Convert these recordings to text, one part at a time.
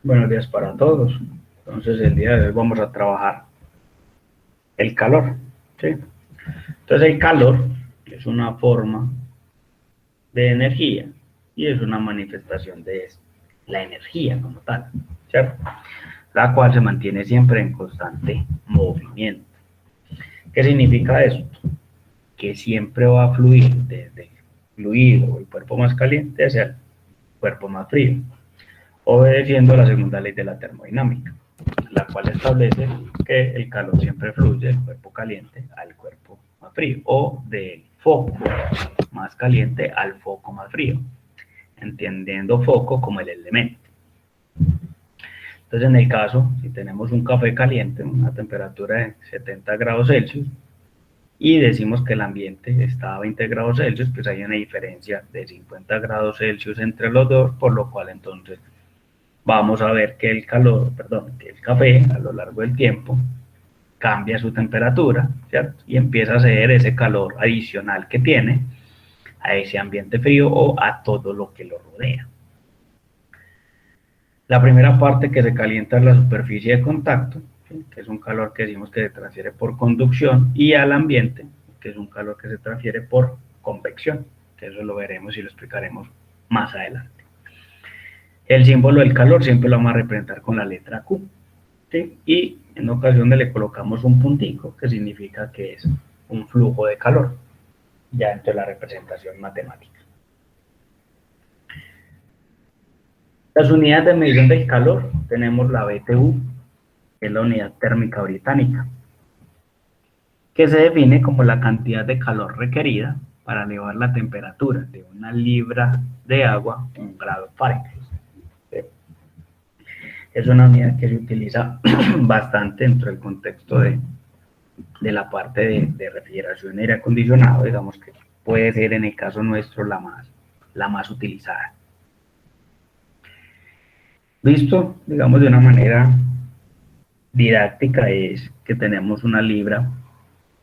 Buenos días para todos. Entonces, el día de hoy vamos a trabajar el calor, ¿sí? Entonces, el calor es una forma de energía y es una manifestación de la energía como tal, ¿cierto? La cual se mantiene siempre en constante movimiento. ¿Qué significa esto? Que siempre va a fluir desde el fluido o el cuerpo más caliente hacia el cuerpo más frío, obedeciendo la segunda ley de la termodinámica, la cual establece que el calor siempre fluye del cuerpo caliente al cuerpo más frío, o del foco más caliente al foco más frío, entendiendo foco como el elemento. Entonces, en el caso, si tenemos un café caliente, una temperatura de 70 grados Celsius, y decimos que el ambiente está a 20 grados Celsius, pues hay una diferencia de 50 grados Celsius entre los dos, por lo cual entonces vamos a ver que el que el café a lo largo del tiempo cambia su temperatura, ¿cierto? Y empieza a ceder ese calor adicional que tiene a ese ambiente frío o a todo lo que lo rodea. La primera parte que se calienta es la superficie de contacto, ¿sí? Que es un calor que decimos que se transfiere por conducción, y al ambiente, que es un calor que se transfiere por convección, que eso lo veremos y lo explicaremos más adelante. El símbolo del calor siempre lo vamos a representar con la letra Q, ¿sí? Y en ocasiones le colocamos un puntico, que significa que es un flujo de calor, ya entre la representación matemática. Las unidades de medición del calor, tenemos la BTU, que es la unidad térmica británica, que se define como la cantidad de calor requerida para elevar la temperatura de una libra de agua a 1 grado Fahrenheit. Es una unidad que se utiliza bastante dentro del contexto de la parte de refrigeración y aire acondicionado, digamos que puede ser en el caso nuestro la más utilizada. Visto, digamos, de una manera didáctica, es que tenemos una libra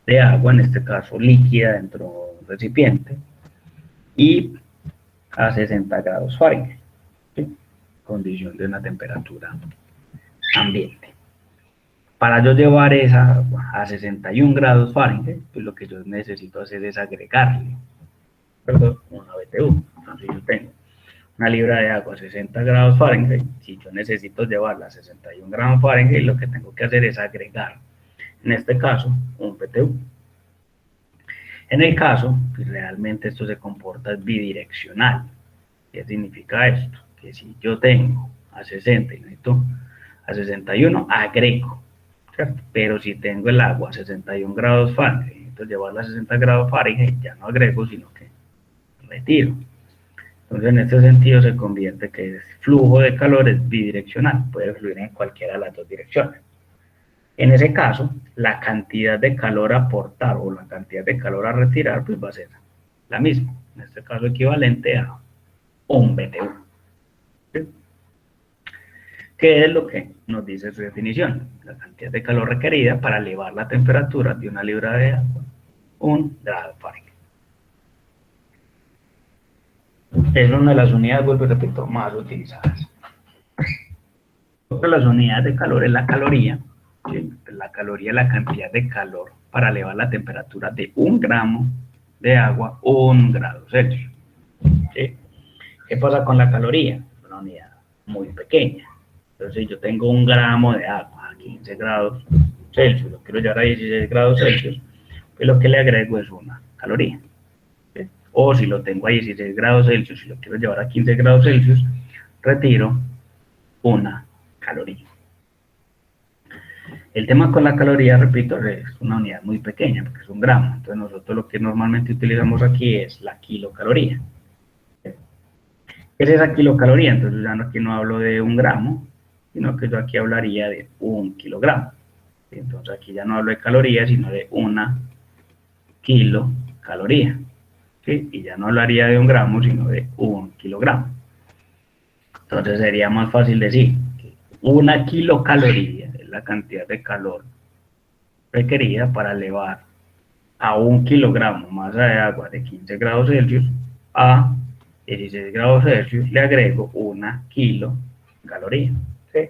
de agua, en este caso líquida, dentro de un recipiente, y a 60 grados Fahrenheit, ¿sí? Condición de una temperatura ambiente. Para yo llevar esa agua a 61 grados Fahrenheit, pues lo que yo necesito hacer es agregarle, perdón, una BTU. Entonces yo tengo una libra de agua a 60 grados Fahrenheit. Si yo necesito llevarla a 61 grados Fahrenheit, lo que tengo que hacer es agregar, en este caso, un BTU. En el caso, pues realmente esto se comporta bidireccional. ¿Qué significa esto? Que si yo tengo a 60 y necesito a 61, agrego, ¿cierto? Pero si tengo el agua a 61 grados Fahrenheit, necesito llevarla a 60 grados Fahrenheit, ya no agrego, sino que retiro. Entonces, en este sentido se convierte que el flujo de calor es bidireccional, puede fluir en cualquiera de las dos direcciones. En ese caso, la cantidad de calor a aportar o la cantidad de calor a retirar, pues va a ser la misma, en este caso equivalente a un BTU. ¿Sí? ¿Qué es lo que nos dice su definición? La cantidad de calor requerida para elevar la temperatura de una libra de agua 1 grado Fahrenheit. Es una de las unidades, vuelvo y repito, más utilizadas. Otra de las unidades de calor es la caloría. ¿Sí? La caloría es la cantidad de calor para elevar la temperatura de 1 gramo de agua a 1 grado Celsius. ¿Sí? ¿Qué pasa con la caloría? Es una unidad muy pequeña. Entonces yo tengo 1 gramo de agua a 15 grados Celsius, lo quiero llevar a 16 grados Celsius, pues lo que le agrego es una caloría. ¿Sí? O si lo tengo a 16 grados Celsius y lo quiero llevar a 15 grados Celsius, retiro una caloría. El tema con la caloría, repito, es una unidad muy pequeña, porque es 1 gramo. Entonces nosotros lo que normalmente utilizamos aquí es la kilocaloría. ¿Qué es esa kilocaloría? Entonces ya aquí no hablo de 1 gramo, sino que yo aquí hablaría de 1 kilogramo. Entonces aquí ya no hablo de calorías, sino de 1 kilocaloría. ¿Sí? Y ya no hablaría de 1 gramo, sino de 1 kilogramo. Entonces sería más fácil decir que 1 kilocaloría es la cantidad de calor requerida para elevar a 1 kilogramo masa de agua de 15 grados Celsius a 16 grados Celsius, le agrego 1 kilocaloría. ¿Sí?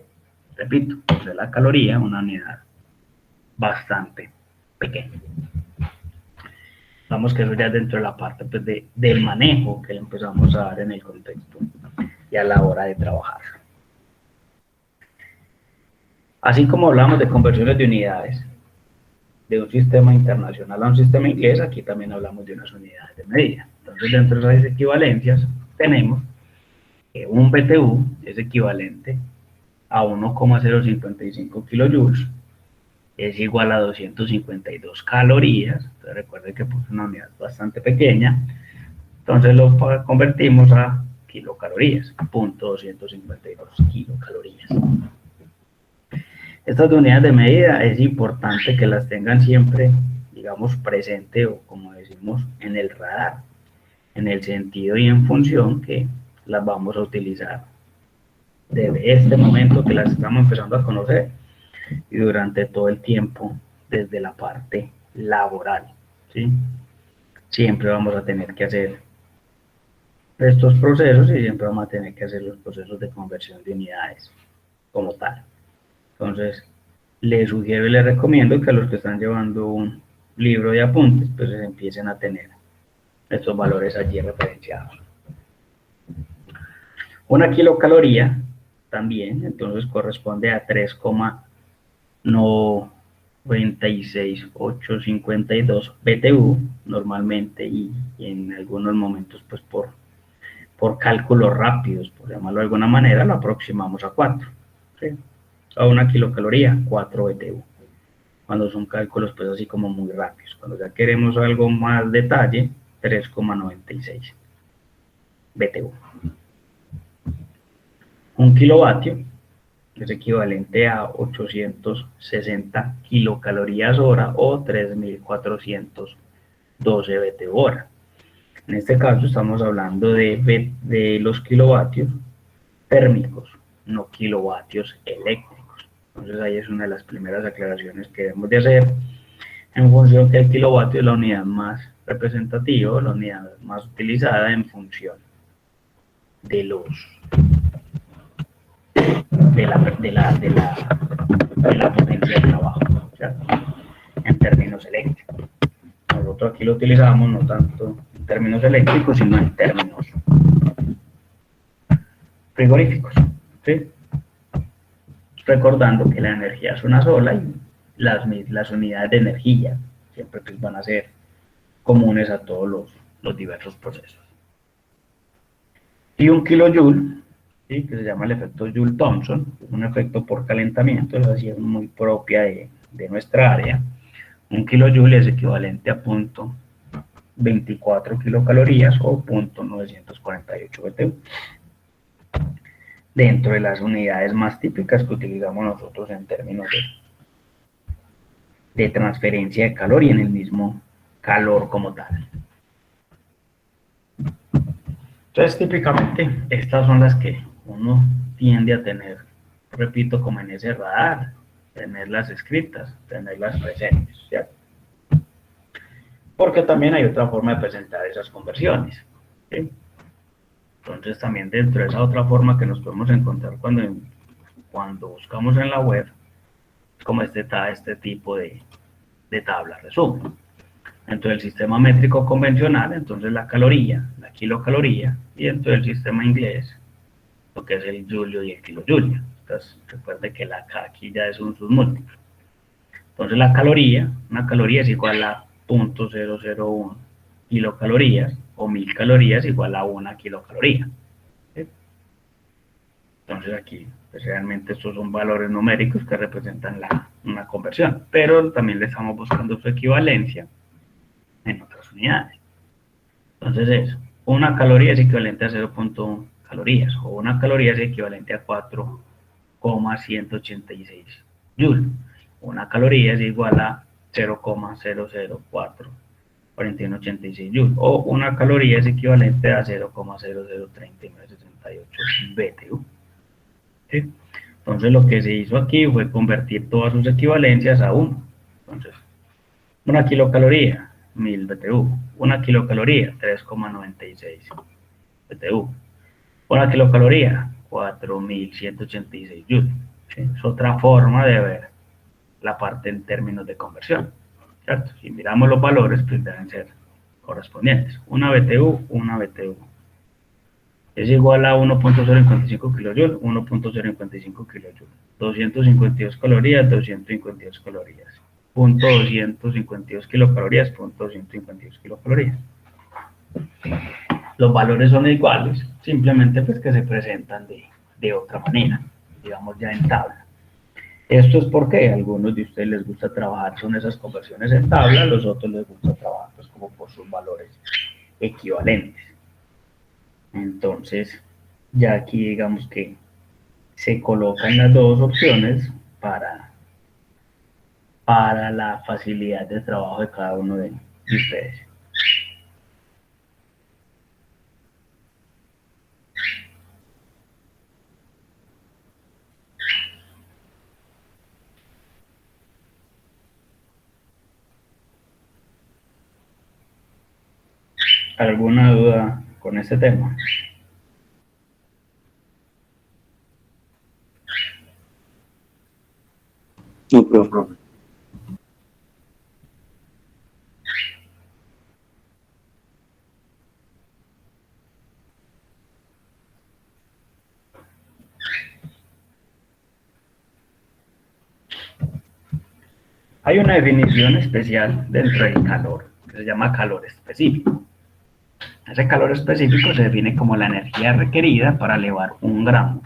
Repito, pues de la caloría, una unidad bastante pequeña. Vamos que eso ya dentro de la parte pues, del manejo que le empezamos a dar en el contexto y a la hora de trabajar. Así como hablamos de conversiones de unidades, de un sistema internacional a un sistema inglés, aquí también hablamos de unas unidades de medida. Entonces, dentro de esas equivalencias, tenemos que un BTU es equivalente a 1,055 kilojoules, es igual a 252 calorías. Entonces, recuerden que es una unidad bastante pequeña. Entonces, lo convertimos a kilocalorías, 0.252 kilocalorías. Estas unidades de medida es importante que las tengan siempre, digamos, presente o como decimos, en el radar, en el sentido y en función que las vamos a utilizar desde este momento que las estamos empezando a conocer y durante todo el tiempo desde la parte laboral, ¿sí? Siempre vamos a tener que hacer estos procesos y siempre vamos a tener que hacer los procesos de conversión de unidades como tal. Entonces, les sugiero y les recomiendo que a los que están llevando un libro de apuntes, pues empiecen a tener estos valores allí referenciados. Una kilocaloría también, entonces corresponde a 3,96852 BTU normalmente y en algunos momentos pues por cálculos rápidos, por llamarlo de alguna manera, lo aproximamos a 4. ¿Sí? A una kilocaloría, 4 BTU. Cuando son cálculos pues así como muy rápidos. Cuando ya queremos algo más detalle, 3,96 BTU. Un kilovatio es equivalente a 860 kilocalorías hora o 3.412 BTU hora. En este caso estamos hablando de los kilovatios térmicos, no kilovatios eléctricos. Entonces ahí es una de las primeras aclaraciones que debemos de hacer en función que el kilovatio es la unidad más representativa, la unidad más utilizada en función de la potencia de trabajo, ¿cierto? En términos eléctricos. Nosotros aquí lo utilizamos no tanto en términos eléctricos, sino en términos frigoríficos, ¿sí? Recordando que la energía es una sola y las unidades de energía siempre pues, van a ser comunes a todos los diversos procesos. Y un kilojoule, ¿sí? Que se llama el efecto Joule-Thomson, un efecto por calentamiento, es así, es muy propia de nuestra área. Un kilojoule es equivalente a 0.24 kilocalorías o 0.948 BTU. Dentro de las unidades más típicas que utilizamos nosotros en términos de transferencia de calor y en el mismo calor como tal. Entonces, típicamente, estas son las que uno tiende a tener, repito, como en ese radar, tenerlas escritas, tenerlas presentes, ¿cierto? Porque también hay otra forma de presentar esas conversiones, ¿sí? Entonces, también dentro de esa otra forma que nos podemos encontrar cuando buscamos en la web, como este tipo de tabla resumen. Dentro del sistema métrico convencional, entonces la caloría, la kilocaloría, y dentro del sistema inglés, lo que es el julio y el kilojulio. Entonces, recuerde que la K aquí ya es un submúltiplo. Entonces, la caloría, una caloría es igual a 0.001 kilocalorías, o 1000 calorías igual a 1 kilocaloría. ¿Sí? Entonces, aquí, pues, realmente estos son valores numéricos que representan una conversión, pero también le estamos buscando su equivalencia en otras unidades. Entonces es, una caloría es equivalente a 0.1 calorías, o una caloría es equivalente a 4,186 joules. Una caloría es igual a 0,004 4186 joules, o una caloría es equivalente a 0,003968 BTU. ¿Sí? Entonces lo que se hizo aquí fue convertir todas sus equivalencias a 1. Entonces, una kilocaloría, 1000 BTU. Una kilocaloría, 3,96 BTU. Una kilocaloría, 4186 joules. ¿sí? Es otra forma de ver la parte en términos de conversión, ¿cierto? Si miramos los valores, pues deben ser correspondientes. Una BTU es igual a 1.055 kJ, 1.055 kJ. 252 calorías, 252 calorías. Punto 252 kilocalorías, punto 252 kilocalorías. Los valores son iguales, simplemente pues que se presentan de otra manera, digamos ya en tabla. Esto es porque a algunos de ustedes les gusta trabajar con esas conversiones en tabla, a los otros les gusta trabajar pues como por sus valores equivalentes. Entonces, ya aquí digamos que se colocan las dos opciones para la facilidad de trabajo de cada uno de ustedes. ¿Alguna duda con este tema? No, profe. Hay una definición especial dentro del calor, que se llama calor específico. Ese calor específico se define como la energía requerida para elevar un grado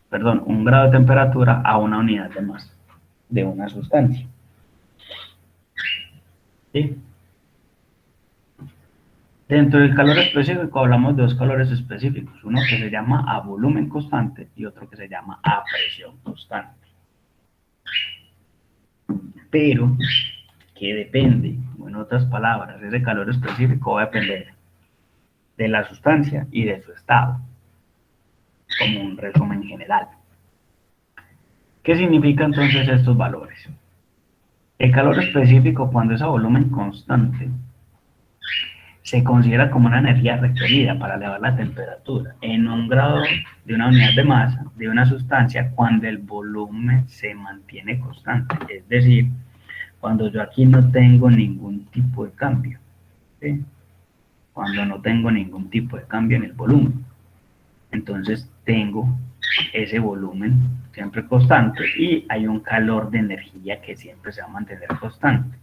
de temperatura a una unidad de masa de una sustancia. ¿Sí? Dentro del calor específico hablamos de dos calores específicos, uno que se llama a volumen constante y otro que se llama a presión constante. Pero que depende, o en otras palabras, ese calor específico va a depender de la sustancia y de su estado, como un resumen general. ¿Qué significan entonces estos valores? El calor específico, cuando es a volumen constante, se considera como una energía requerida para elevar la temperatura en un grado de una unidad de masa de una sustancia cuando el volumen se mantiene constante, es decir, cuando yo aquí no tengo ningún tipo de cambio, ¿sí? Cuando no tengo ningún tipo de cambio en el volumen. Entonces tengo ese volumen siempre constante y hay un calor de energía que siempre se va a mantener constante.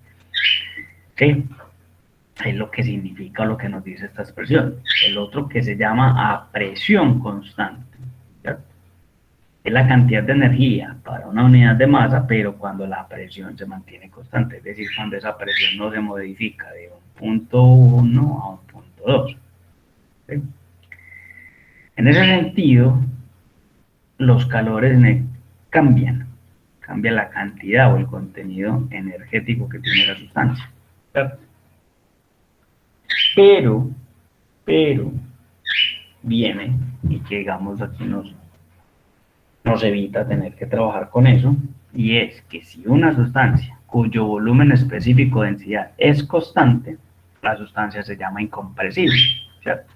¿Sí? Es lo que significa o lo que nos dice esta expresión. El otro que se llama a presión constante, ¿cierto? Es la cantidad de energía para una unidad de masa, pero cuando la presión se mantiene constante, es decir, cuando esa presión no se modifica de un punto 1 a un punto 2. ¿Sí? En ese sentido, los calores cambia la cantidad o el contenido energético que tiene la sustancia. ¿Cierto? Pero, viene, y que digamos aquí nos evita tener que trabajar con eso, y es que si una sustancia cuyo volumen específico de densidad es constante, la sustancia se llama incompresible, ¿cierto?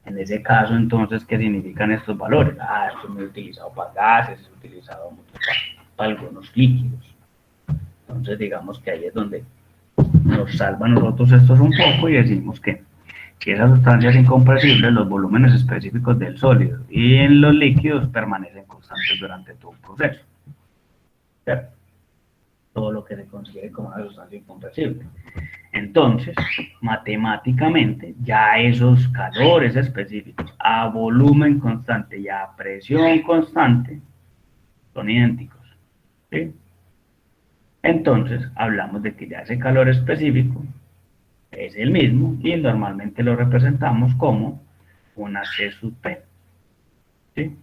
En ese caso, entonces, ¿qué significan estos valores? Esto es muy utilizado para gases, es utilizado mucho para algunos líquidos. Entonces, digamos que ahí es donde nos salva a nosotros estos un poco y decimos que si esa sustancia es incompresible, los volúmenes específicos del sólido y en los líquidos permanecen constantes durante todo el proceso. ¿Cierto? Todo lo que se considere como una sustancia incompresible. Entonces, matemáticamente, ya esos calores específicos a volumen constante y a presión constante son idénticos. ¿Sí? Entonces, hablamos de que ya ese calor específico es el mismo y normalmente lo representamos como una C sub P. ¿Sí?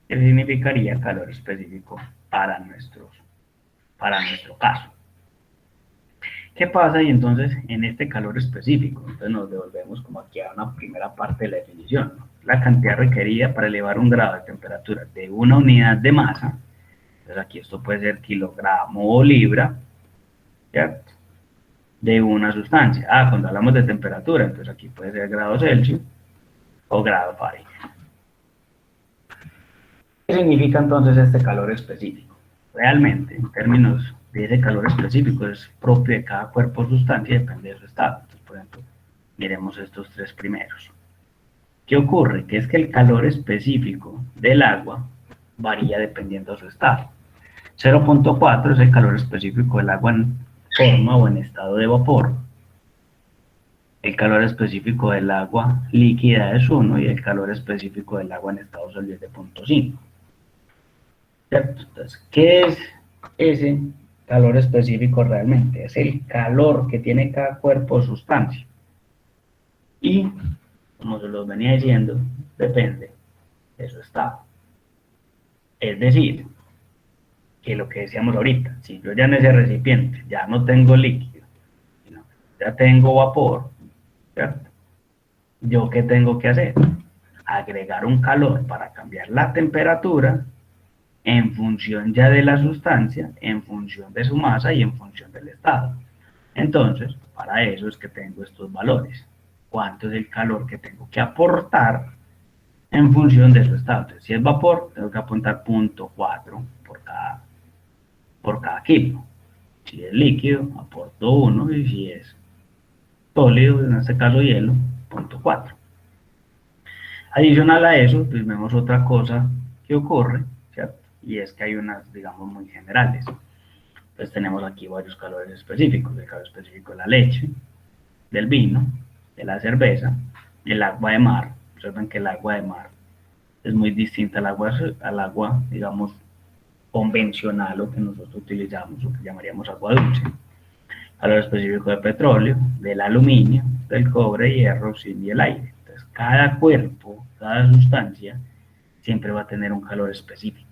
Que significaría calor específico para nuestro caso. ¿Qué pasa? Y entonces, en este calor específico, entonces nos devolvemos como aquí a una primera parte de la definición, ¿no? La cantidad requerida para elevar un grado de temperatura de una unidad de masa, entonces aquí esto puede ser kilogramo o libra, ¿cierto? De una sustancia. Cuando hablamos de temperatura, entonces aquí puede ser grado Celsius o grado Fahrenheit. ¿Qué significa entonces este calor específico? Realmente, en términos de ese calor específico, es propio de cada cuerpo o sustancia y depende de su estado. Entonces, por ejemplo, miremos estos tres primeros. ¿Qué ocurre? Que es que el calor específico del agua varía dependiendo de su estado. 0.4 es el calor específico del agua en forma o en estado de vapor. El calor específico del agua líquida es 1 y el calor específico del agua en estado sólido es de 0.5. ¿Cierto? Entonces, ¿qué es ese calor específico realmente? Es el calor que tiene cada cuerpo o sustancia. Y, como se los venía diciendo, depende de su estado. Es decir, que lo que decíamos ahorita, si yo ya en ese recipiente ya no tengo líquido, sino ya tengo vapor, ¿cierto? ¿Yo qué tengo que hacer? Agregar un calor para cambiar la temperatura en función ya de la sustancia, en función de su masa y en función del estado. Entonces, para eso es que tengo estos valores. ¿Cuánto es el calor que tengo que aportar en función de su estado? Entonces, si es vapor, tengo que apuntar 0.4 por cada kilo. Si es líquido, aporto 1 y si es sólido, en este caso hielo, 0.4. Adicional a eso, pues vemos otra cosa que ocurre, ¿cierto? Y es que hay unas, digamos, muy generales. Entonces tenemos aquí varios calores específicos. El calor específico de la leche, del vino, de la cerveza, el agua de mar. Observen que el agua de mar es muy distinta al agua, digamos, convencional o que nosotros utilizamos o que llamaríamos agua dulce. Calor específico de petróleo, del aluminio, del cobre, hierro, oxígeno y el aire. Entonces, cada cuerpo, cada sustancia, siempre va a tener un calor específico.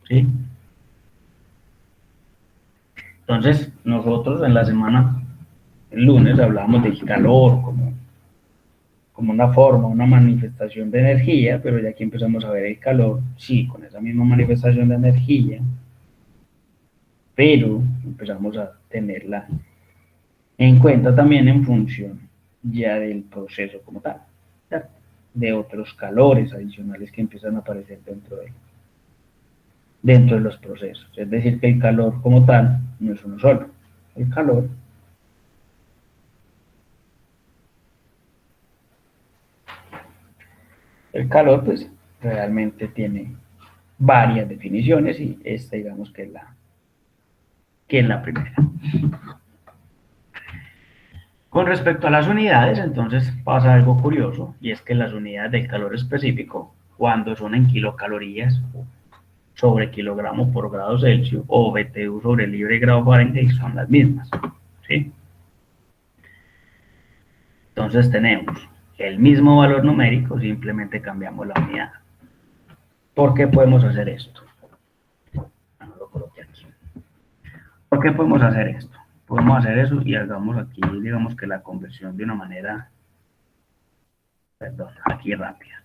¿Sí? Entonces, nosotros en la semana, el lunes, hablábamos del calor como una forma, una manifestación de energía, pero ya aquí empezamos a ver el calor, sí, con esa misma manifestación de energía, pero empezamos a tenerla en cuenta también en función ya del proceso como tal, ¿cierto? De otros calores adicionales que empiezan a aparecer dentro de los procesos. Es decir, que el calor como tal no es uno solo. El calor pues, realmente tiene varias definiciones y esta, digamos, que es la primera. Con respecto a las unidades, entonces pasa algo curioso, y es que las unidades del calor específico, cuando son en kilocalorías sobre kilogramo por grado Celsius o BTU sobre libre grado Fahrenheit, son las mismas. ¿Sí? Entonces tenemos el mismo valor numérico, simplemente cambiamos la unidad. ¿Por qué podemos hacer esto? No lo coloqué aquí. ¿Por qué podemos hacer esto? Podemos hacer eso y hagamos aquí, digamos que la conversión de una manera, perdón, aquí rápida.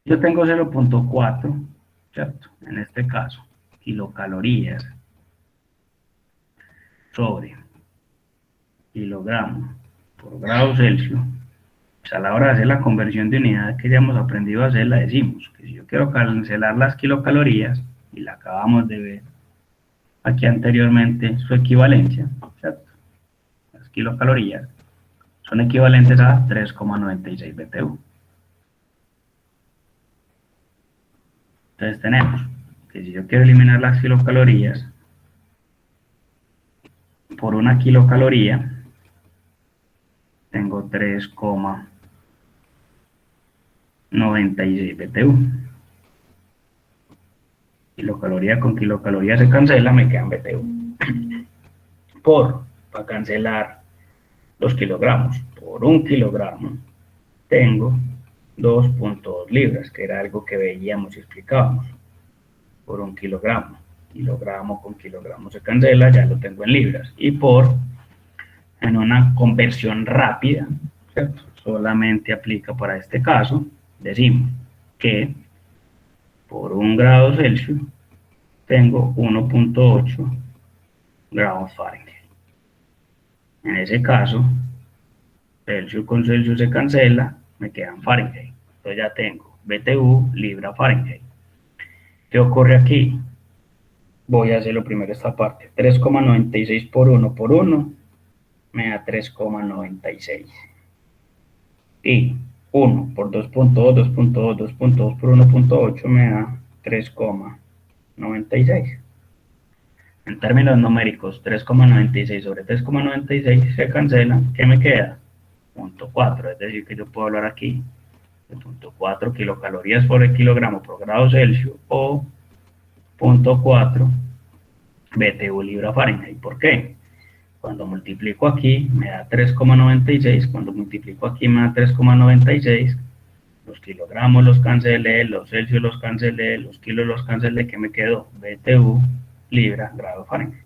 Yo tengo 0.4, ¿cierto? En este caso, kilocalorías sobre kilogramo por grado Celsius. Pues a la hora de hacer la conversión de unidad que ya hemos aprendido a hacer, la decimos que si yo quiero cancelar las kilocalorías, y la acabamos de ver aquí anteriormente, su equivalencia, ¿cierto? Las kilocalorías son equivalentes a 3,96 BTU. Entonces tenemos que si yo quiero eliminar las kilocalorías por una kilocaloría, tengo 3,96 BTU. Kilocaloría con kilocaloría se cancela, me quedan BTU. Para cancelar los kilogramos, por un kilogramo, tengo 2.2 libras, que era algo que veíamos y explicábamos, por un kilogramo. Kilogramo con kilogramo se cancela, ya lo tengo en libras. Y en una conversión rápida, ¿cierto? Solamente aplica para este caso, decimos que por 1 grado Celsius tengo 1.8 grados Fahrenheit. En ese caso, Celsius con Celsius se cancela, me quedan Fahrenheit. Entonces ya tengo BTU libra Fahrenheit. ¿Qué ocurre aquí? Voy a hacerlo primero esta parte. 3,96 por 1 por 1 me da 3,96. Y 1 por 2.2, 2.2, 2.2 por 1.8 me da 3,96. En términos numéricos, 3,96 sobre 3,96 se cancela. ¿Qué me queda? 0.4. Es decir, que yo puedo hablar aquí de 0.4 kilocalorías por el kilogramo por grado Celsius o 0.4 BTU libra Fahrenheit. ¿Por qué? Cuando multiplico aquí me da 3,96, cuando multiplico aquí me da 3,96, los kilogramos los cancelé, los Celsius los cancelé, los kilos los cancelé, ¿qué me quedó? BTU libra grado Fahrenheit.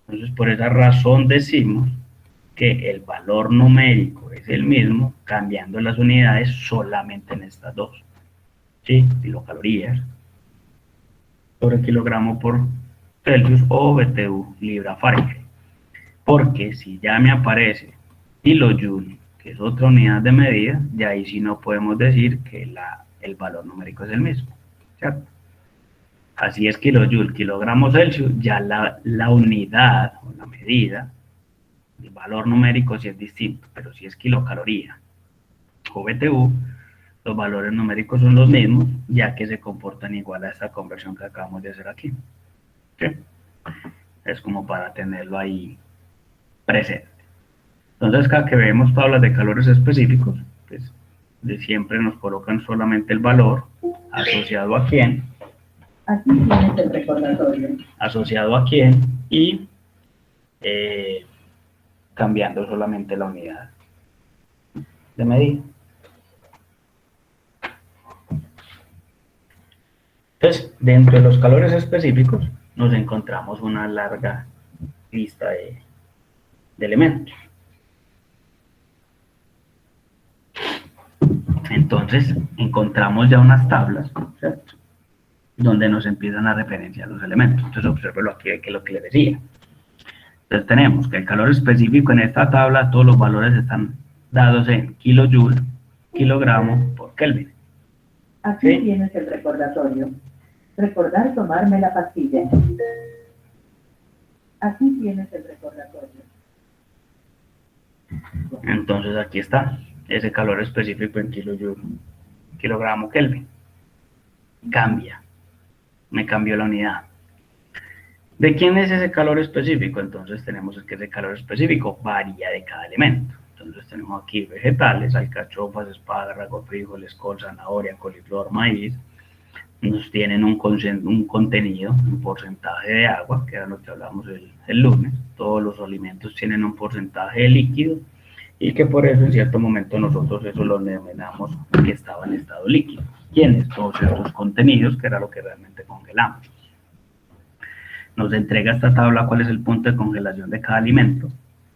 Entonces por esa razón decimos que el valor numérico es el mismo, cambiando las unidades solamente en estas dos, ¿sí? Kilocalorías sobre kilogramo por Celsius o BTU libra Fahrenheit. Porque si ya me aparece kilojoule, que es otra unidad de medida, ya ahí sí no podemos decir que el valor numérico es el mismo, ¿cierto? Así es kilojoule, kilogramo Celsius, ya la unidad o la medida, el valor numérico sí es distinto, pero si es kilocaloría o BTU, los valores numéricos son los mismos, ya que se comportan igual a esta conversión que acabamos de hacer aquí. ¿Sí? Es como para tenerlo ahí presente. Entonces, cada que vemos tablas de calores específicos, pues de siempre nos colocan solamente el valor asociado a quién. Aquí tienes el recordatorio. Asociado a quién y cambiando solamente la unidad de medida. Entonces, dentro de los calores específicos nos encontramos una larga lista de elementos. Entonces, encontramos ya unas tablas, ¿cierto?, donde nos empiezan a referenciar los elementos. Entonces, obsérvelo aquí, que es lo que le decía. Entonces, tenemos que el calor específico en esta tabla, todos los valores están dados en kilojoule, kilogramo por Kelvin. Aquí ¿sí? Tienes el recordatorio. Recordar tomarme la pastilla. Aquí tienes el recordatorio. Entonces, aquí está ese calor específico en kilojoule, kilogramo Kelvin. Cambia. Me cambió la unidad. ¿De quién es ese calor específico? Entonces tenemos que ese calor específico varía de cada elemento. Entonces tenemos aquí vegetales, alcachofas, espárragos, frijoles, col, zanahoria, coliflor, maíz. Nos tienen un contenido, un porcentaje de agua, que era lo que hablábamos el lunes. Todos los alimentos tienen un porcentaje de líquido y que por eso en cierto momento nosotros eso lo denominamos que estaba en estado líquido. ¿Quiénes? Todos estos contenidos, que era lo que realmente congelamos. Nos entrega esta tabla cuál es el punto de congelación de cada alimento,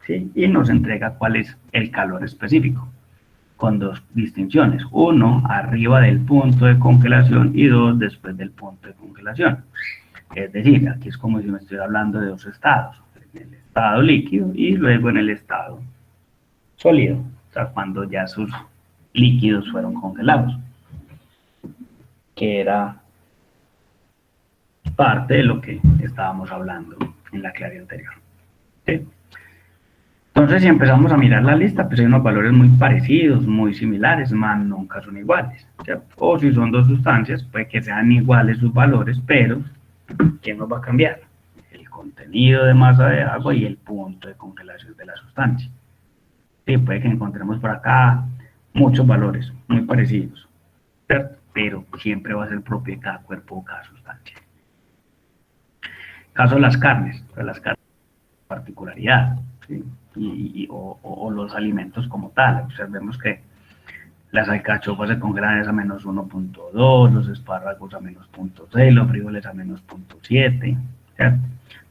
¿sí? Y nos entrega cuál es el calor específico, con dos distinciones: uno, arriba del punto de congelación, y dos, después del punto de congelación. Es decir, aquí es como si me estoy hablando de dos estados, en el estado líquido y luego en el estado sólido, o sea, cuando ya sus líquidos fueron congelados, que era parte de lo que estábamos hablando en la clase anterior. ¿Sí? Entonces, si empezamos a mirar la lista, pues hay unos valores muy parecidos, muy similares, más nunca son iguales, ¿cierto? O si son dos sustancias, puede que sean iguales sus valores, pero ¿qué nos va a cambiar? El contenido de masa de agua y el punto de congelación de la sustancia. Sí, puede que encontremos por acá muchos valores muy parecidos, ¿cierto? Pero siempre va a ser propio de cada cuerpo o cada sustancia. Caso de las carnes particularidad, ¿sí? o los alimentos como tal. Observemos que las alcachofas se congelan a menos 1.2, los espárragos a menos 0.6, los frijoles a menos 0.7, ¿cierto?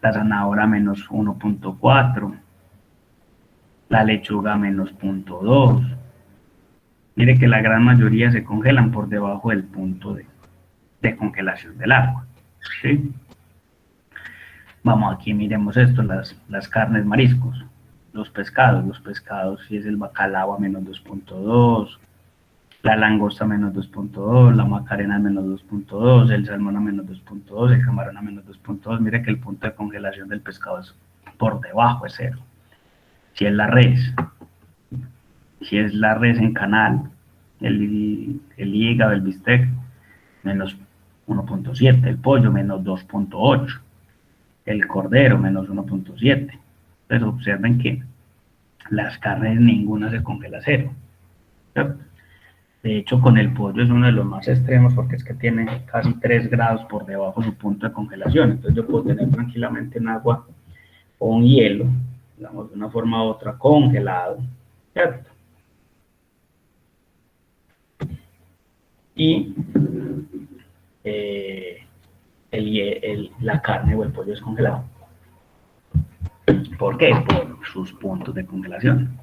La zanahoria a menos 1.4, la lechuga a menos 0.2. Mire que la gran mayoría se congelan por debajo del punto de congelación del agua, ¿sí? Vamos, aquí miremos esto, las carnes, mariscos, los pescados, si es el bacalao a menos 2.2, la langosta menos 2.2, la macarena menos 2.2, el salmón a menos 2.2, el camarón a menos 2.2. Mire que el punto de congelación del pescado es por debajo de cero. Si es la res, en canal, el hígado, el bistec, menos 1.7, el pollo menos 2.8, el cordero menos 1.7. Entonces observen que las carnes ninguna se congela a cero, ¿cierto? De hecho, con el pollo es uno de los más extremos porque es que tiene casi 3 grados por debajo de su punto de congelación. Entonces yo puedo tener tranquilamente un agua o un hielo, digamos, de una forma u otra, congelado, ¿cierto? Y la carne o el pollo es congelado. ¿Por qué? Por sus puntos de congelación.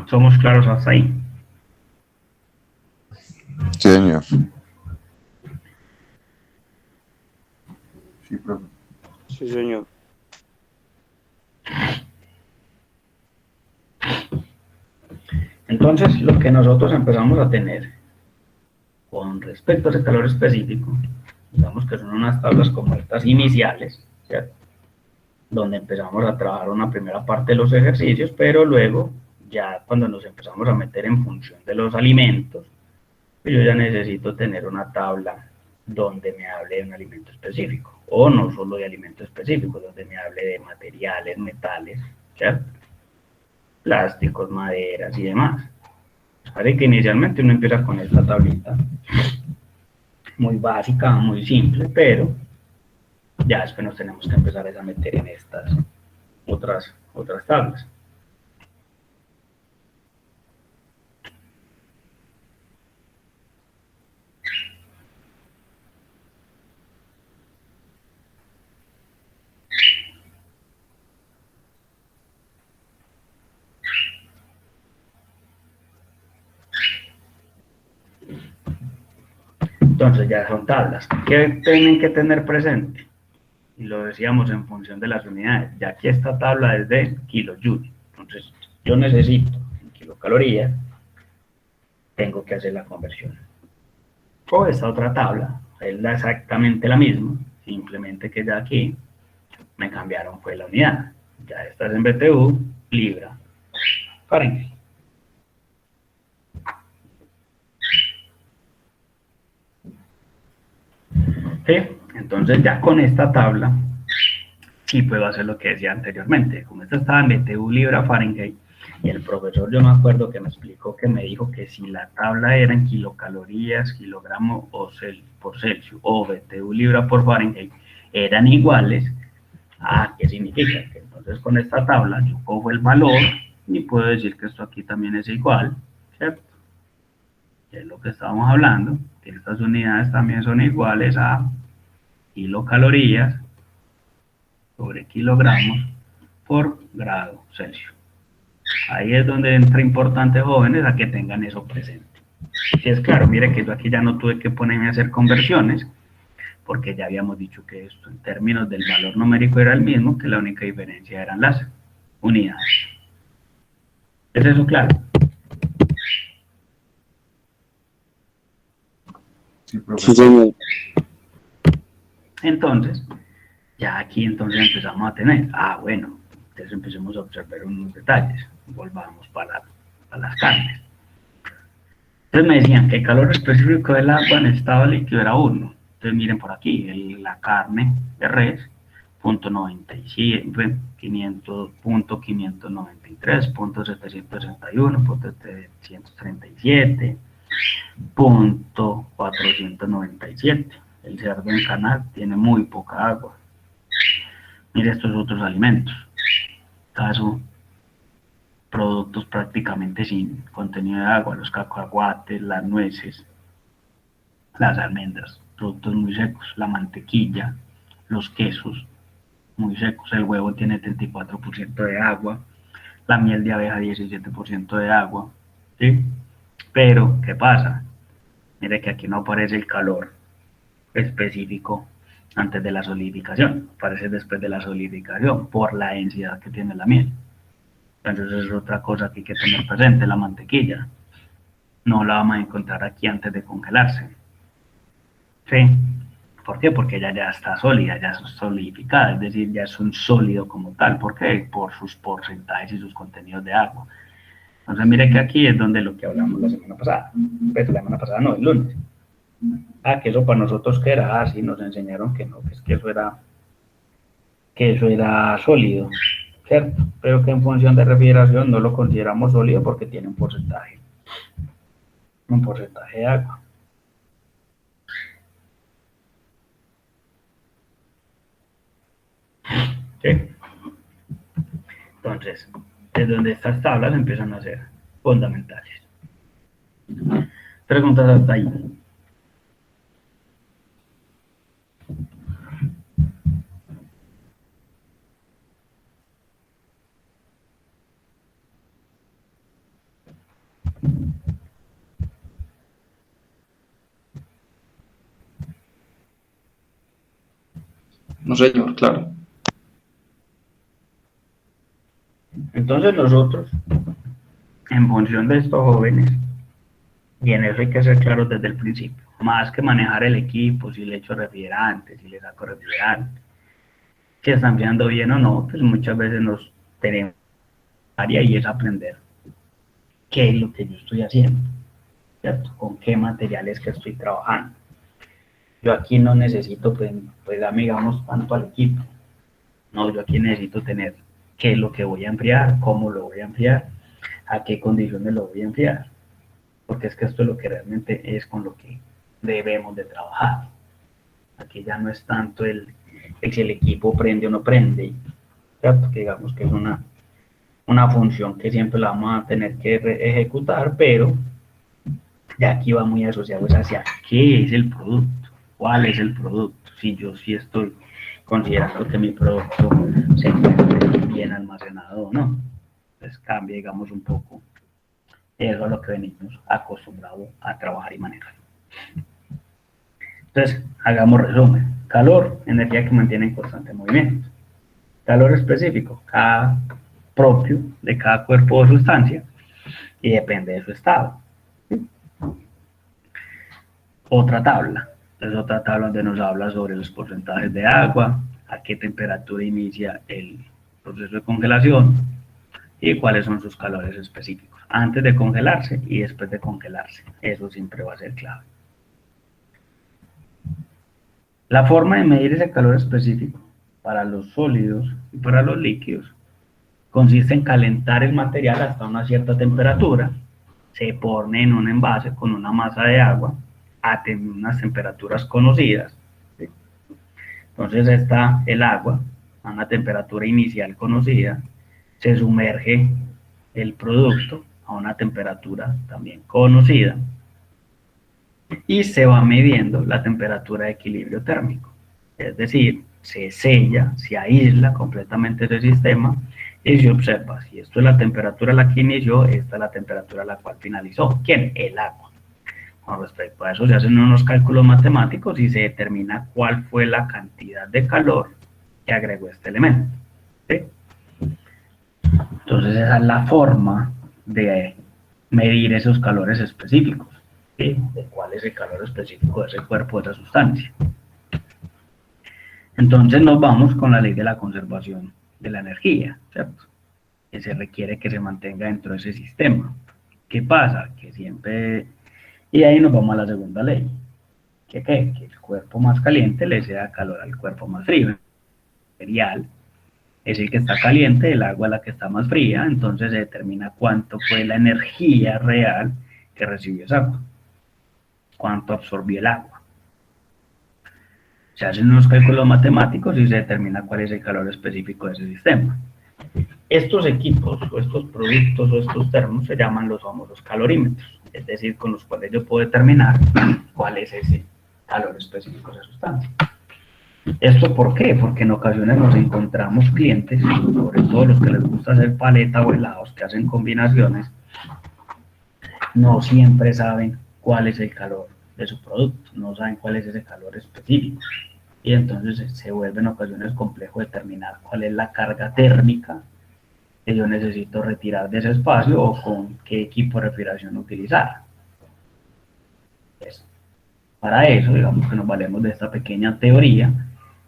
¿Somos claros hasta ahí? Sí, señor. Sí, profe. Sí, señor. Entonces, lo que nosotros empezamos a tener con respecto a ese calor específico, digamos que son unas tablas como estas iniciales, ¿cierto? Donde empezamos a trabajar una primera parte de los ejercicios, pero luego, ya cuando nos empezamos a meter en función de los alimentos, pues yo ya necesito tener una tabla donde me hable de un alimento específico, o no solo de alimento específico, donde me hable de materiales, metales, ¿cierto? Plásticos, maderas y demás. Así que inicialmente uno empieza con esta tablita, muy básica, muy simple, pero ya después nos tenemos que empezar a meter en estas otras tablas. Entonces ya son tablas. ¿Qué tienen que tener presente? Y lo decíamos en función de las unidades. Ya aquí esta tabla es de kilojoule. Entonces yo necesito en kilocalorías, tengo que hacer la conversión. O esta otra tabla es exactamente la misma, simplemente que ya aquí me cambiaron fue la unidad. Ya esta es en BTU, libra, Fahrenheit. ¿Sí? Entonces ya con esta tabla sí puedo hacer lo que decía anteriormente. Como esta estaba en BTU, libra, Fahrenheit, y el profesor, yo me acuerdo que me explicó, que me dijo que si la tabla era en kilocalorías, kilogramo o por Celsius, o BTU, libra por Fahrenheit, eran iguales. ¿Qué significa? Que entonces con esta tabla yo cojo el valor y puedo decir que esto aquí también es igual, ¿cierto? Que es lo que estábamos hablando, que estas unidades también son iguales a kilocalorías sobre kilogramos por grado Celsius. Ahí es donde entra importante, jóvenes, a que tengan eso presente. Si es claro, mire que yo aquí ya no tuve que ponerme a hacer conversiones, porque ya habíamos dicho que esto en términos del valor numérico era el mismo, que la única diferencia eran las unidades. ¿Es eso claro? Sí, profe. Sí, señor. Entonces, ya aquí entonces empezamos a tener, bueno, entonces empecemos a observar unos detalles. Volvamos para las carnes. Entonces me decían que el calor específico del agua en estado líquido era 1. Entonces miren por aquí, la carne de res, .97, 500.593, .761, .737, .497. El cerdo en canal tiene muy poca agua. Mire estos otros alimentos. Caso, productos prácticamente sin contenido de agua, los cacahuates, las nueces, las almendras, productos muy secos, la mantequilla, los quesos, muy secos, el huevo tiene 34% de agua, la miel de abeja 17% de agua, ¿sí? Pero, ¿qué pasa? Mire que aquí no aparece el calor específico antes de la solidificación, aparece después de la solidificación, por la densidad que tiene la miel. Entonces es otra cosa que hay que tener presente, la mantequilla. no la vamos a encontrar aquí antes de congelarse. ¿Sí? ¿Por qué? Porque ella ya está sólida, ya es solidificada, es decir, ya es un sólido como tal. ¿Por qué? Por sus porcentajes y sus contenidos de agua. Entonces, mire que aquí es donde lo que hablamos la semana pasada. Pues la semana pasada no, el lunes. Que eso para nosotros que era así, nos enseñaron que no, que eso era sólido, ¿cierto? Pero que en función de refrigeración no lo consideramos sólido porque tiene un porcentaje de agua. ¿Sí? Entonces, desde donde estas tablas empiezan a ser fundamentales. Preguntas hasta ahí. No, señor, claro. Entonces nosotros, en función de estos jóvenes, y en eso hay que ser claros desde el principio, más que manejar el equipo, si le echo refrigerante, si le saco refrigerante, si están enfriando bien o no, pues muchas veces nos tenemos área y es aprender qué es lo que yo estoy haciendo, ¿cierto? Con qué materiales que estoy trabajando. Yo aquí no necesito, pues digamos, tanto al equipo. No, yo aquí necesito tener qué es lo que voy a enfriar, cómo lo voy a enfriar, a qué condiciones lo voy a enfriar. Porque es que esto es lo que realmente es con lo que debemos de trabajar. Aquí ya no es tanto el si el equipo prende o no prende, ¿cierto? Que digamos que es una función que siempre la vamos a tener que ejecutar, pero ya aquí va muy asociado hacia qué es el producto, cuál es el producto, si yo sí estoy considerando que mi producto se encuentre bien almacenado o no. Entonces cambia, digamos, un poco eso a lo que venimos acostumbrados a trabajar y manejar. Entonces, hagamos resumen. Calor, energía que mantiene en constante movimiento. Calor específico, cada propio de cada cuerpo o sustancia y depende de su estado. Otra tabla. Es otra tabla donde nos habla sobre los porcentajes de agua, a qué temperatura inicia el proceso de congelación y cuáles son sus calores específicos, antes de congelarse y después de congelarse. Eso siempre va a ser clave. La forma de medir ese calor específico para los sólidos y para los líquidos consiste en calentar el material hasta una cierta temperatura, se pone en un envase con una masa de agua a unas temperaturas conocidas. ¿Sí? Entonces está el agua a una temperatura inicial conocida, se sumerge el producto a una temperatura también conocida y se va midiendo la temperatura de equilibrio térmico. Es decir, se sella, se aísla completamente ese sistema y se observa si esto es la temperatura a la que inició, esta es la temperatura a la cual finalizó. ¿Quién? El agua. Con respecto a eso se hacen unos cálculos matemáticos y se determina cuál fue la cantidad de calor que agregó este elemento. ¿Sí? Entonces esa es la forma de medir esos calores específicos. ¿Sí? De cuál es el calor específico de ese cuerpo, de esa sustancia. Entonces nos vamos con la ley de la conservación de la energía, ¿cierto? Que se requiere que se mantenga dentro de ese sistema. ¿Qué pasa? Que siempre... Y ahí nos vamos a la segunda ley. ¿Qué? Que el cuerpo más caliente le ceda calor al cuerpo más frío. Material es el que está caliente, el agua es la que está más fría, entonces se determina cuánto fue la energía real que recibió esa agua, cuánto absorbió el agua. Se hacen unos cálculos matemáticos y se determina cuál es el calor específico de ese sistema. Estos equipos o estos productos o estos termos se llaman los famosos calorímetros, es decir, con los cuales yo puedo determinar cuál es ese calor específico de esa sustancia. ¿Esto por qué? Porque en ocasiones nos encontramos clientes, sobre todo los que les gusta hacer paleta o helados, que hacen combinaciones, no siempre saben cuál es el calor de su producto, no saben cuál es ese calor específico. Y entonces se vuelve en ocasiones complejo determinar cuál es la carga térmica que yo necesito retirar de ese espacio o con qué equipo de refrigeración utilizar. Pues, para eso, digamos que nos valemos de esta pequeña teoría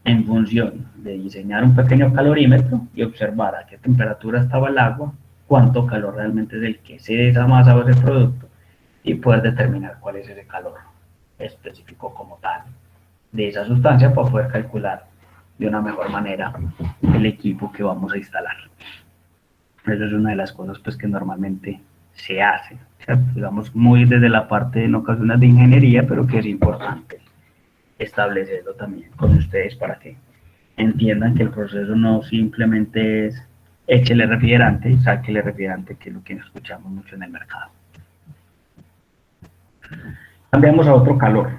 en función de diseñar un pequeño calorímetro y observar a qué temperatura estaba el agua, cuánto calor realmente es el que excede esa masa o ese producto, y poder determinar cuál es ese calor específico como tal de esa sustancia para poder calcular de una mejor manera el equipo que vamos a instalar. Eso es una de las cosas pues que normalmente se hace, ¿cierto? Digamos muy desde la parte en ocasiones de ingeniería, pero que es importante establecerlo también con ustedes para que entiendan que el proceso no simplemente es échele refrigerante, sáquele refrigerante, que es lo que escuchamos mucho en el mercado. Cambiamos a otro calor,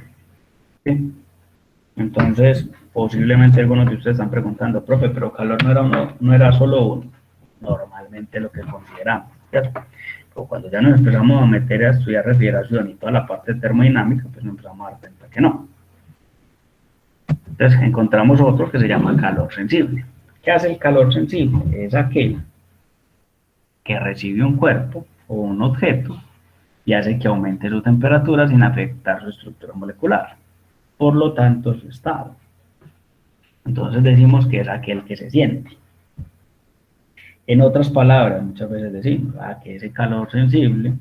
¿sí? Entonces, posiblemente algunos de ustedes están preguntando, profe, pero calor no era solo uno, normalmente lo que consideramos, ¿cierto? Pero cuando ya nos empezamos a meter a estudiar refrigeración y toda la parte termodinámica, pues nos empezamos a dar cuenta que no. Entonces encontramos otro que se llama calor sensible. ¿Qué hace el calor sensible? Es aquel que recibe un cuerpo o un objeto y hace que aumente su temperatura sin afectar su estructura molecular, por lo tanto su estado. Entonces decimos que es aquel que se siente. En otras palabras, muchas veces decimos que ese calor sensible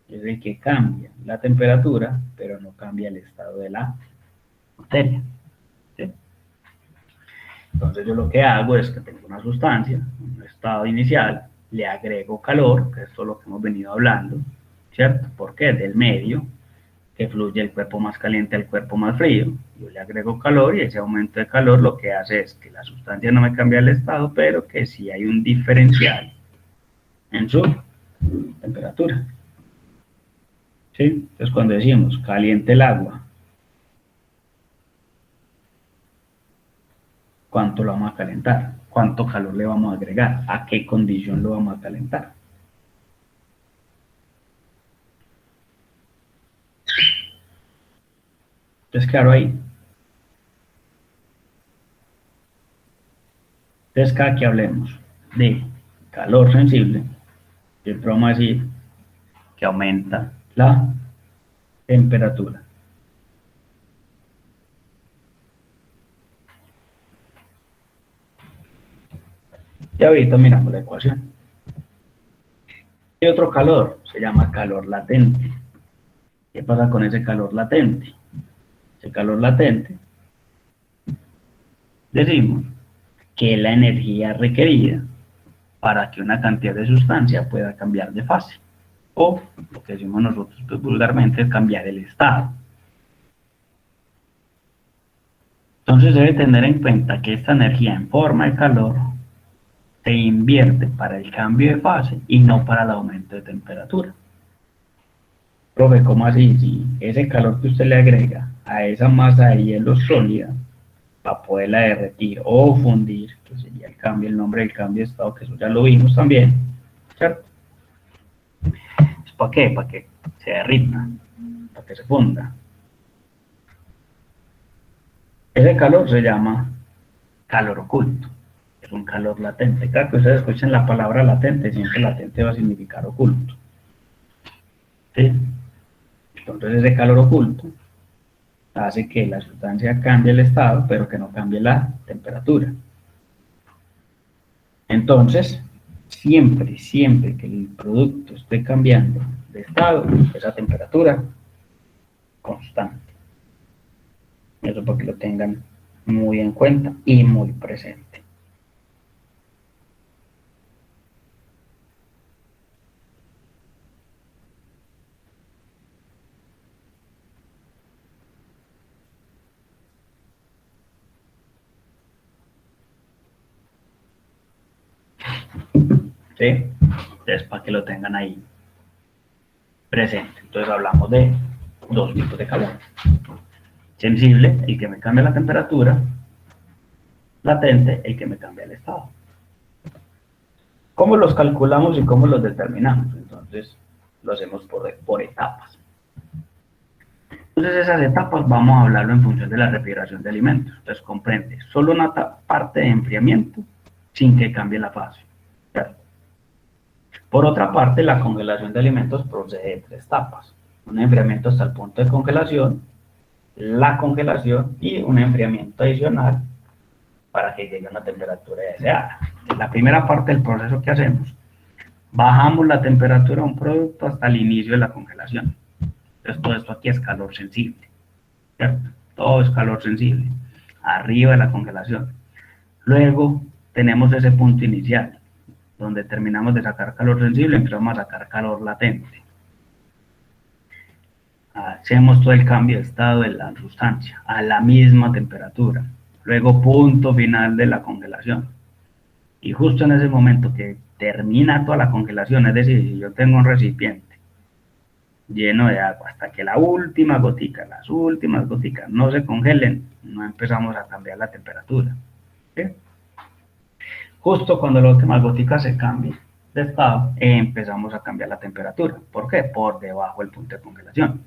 es el que cambia la temperatura, pero no cambia el estado de la materia, ¿sí? Entonces yo lo que hago es que tengo una sustancia, un estado inicial, le agrego calor, que es todo lo que hemos venido hablando, ¿cierto? Porque es del medio, que fluye el cuerpo más caliente al cuerpo más frío. Yo le agrego calor y ese aumento de calor lo que hace es que la sustancia no me cambia el estado, pero que sí hay un diferencial en su temperatura. ¿Sí? Entonces cuando decimos caliente el agua, ¿cuánto lo vamos a calentar? ¿Cuánto calor le vamos a agregar? ¿A qué condición lo vamos a calentar? Entonces, claro, ahí. Entonces, cada que hablemos de calor sensible, siempre vamos a decir que aumenta la temperatura. Y ahorita miramos la ecuación. Y otro calor, se llama calor latente. ¿Qué pasa con ese calor latente? Ese calor latente, decimos que es la energía requerida para que una cantidad de sustancia pueda cambiar de fase. O, lo que decimos nosotros pues, vulgarmente, es cambiar el estado. Entonces debe tener en cuenta que esta energía en forma de calor se invierte para el cambio de fase y no para el aumento de temperatura. Profe, ¿cómo así? Si ese calor que usted le agrega a esa masa de hielo sólida para poderla derretir o fundir, que sería el nombre del cambio de estado, que eso ya lo vimos también, ¿cierto? ¿Es para qué? Para que se derrita, para que se funda. Ese calor se llama calor oculto. Es un calor latente. Cada que ustedes escuchen la palabra latente, siempre latente va a significar oculto. ¿Sí? Entonces ese calor oculto hace que la sustancia cambie el estado, pero que no cambie la temperatura. Entonces, siempre que el producto esté cambiando de estado, esa temperatura constante. Eso para que lo tengan muy en cuenta y muy presente. ¿Sí? Entonces, para que lo tengan ahí presente. Entonces, hablamos de dos tipos de calor. Sensible, el que me cambia la temperatura. Latente, el que me cambia el estado. ¿Cómo los calculamos y cómo los determinamos? Entonces, lo hacemos por etapas. Entonces, esas etapas vamos a hablarlo en función de la refrigeración de alimentos. Entonces, comprende solo una parte de enfriamiento sin que cambie la fase. ¿Cierto? Por otra parte, la congelación de alimentos procede de tres etapas. un enfriamiento hasta el punto de congelación, la congelación y un enfriamiento adicional para que llegue a una temperatura deseada. En la primera parte del proceso que hacemos, bajamos la temperatura de un producto hasta el inicio de la congelación. Entonces todo esto aquí es calor sensible, ¿cierto? Todo es calor sensible, arriba de la congelación. Luego tenemos ese punto inicial, donde terminamos de sacar calor sensible, empezamos a sacar calor latente. Hacemos todo el cambio de estado de la sustancia a la misma temperatura. Luego punto final de la congelación. Y justo en ese momento que termina toda la congelación, es decir, si yo tengo un recipiente lleno de agua hasta que la última gotica, las últimas goticas no se congelen, no empezamos a cambiar la temperatura. ¿Sí? Justo cuando la última gotica se cambie de estado, empezamos a cambiar la temperatura. ¿Por qué? Por debajo del punto de congelación.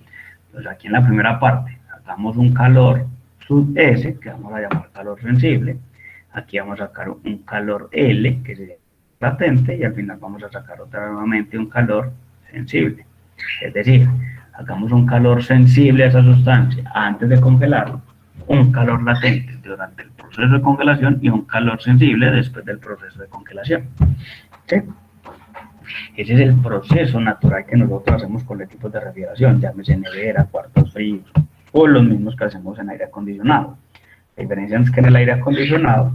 Entonces aquí en la primera parte sacamos un calor sub S, que vamos a llamar calor sensible. Aquí vamos a sacar un calor L, que sería latente, y al final vamos a sacar nuevamente un calor sensible. Es decir, sacamos un calor sensible a esa sustancia antes de congelarlo, un calor latente durante el proceso de congelación y un calor sensible después del proceso de congelación. ¿Sí? Ese es el proceso natural que nosotros hacemos con los equipos de refrigeración, llámese nevera, cuartos fríos, o los mismos que hacemos en aire acondicionado. La diferencia es que en el aire acondicionado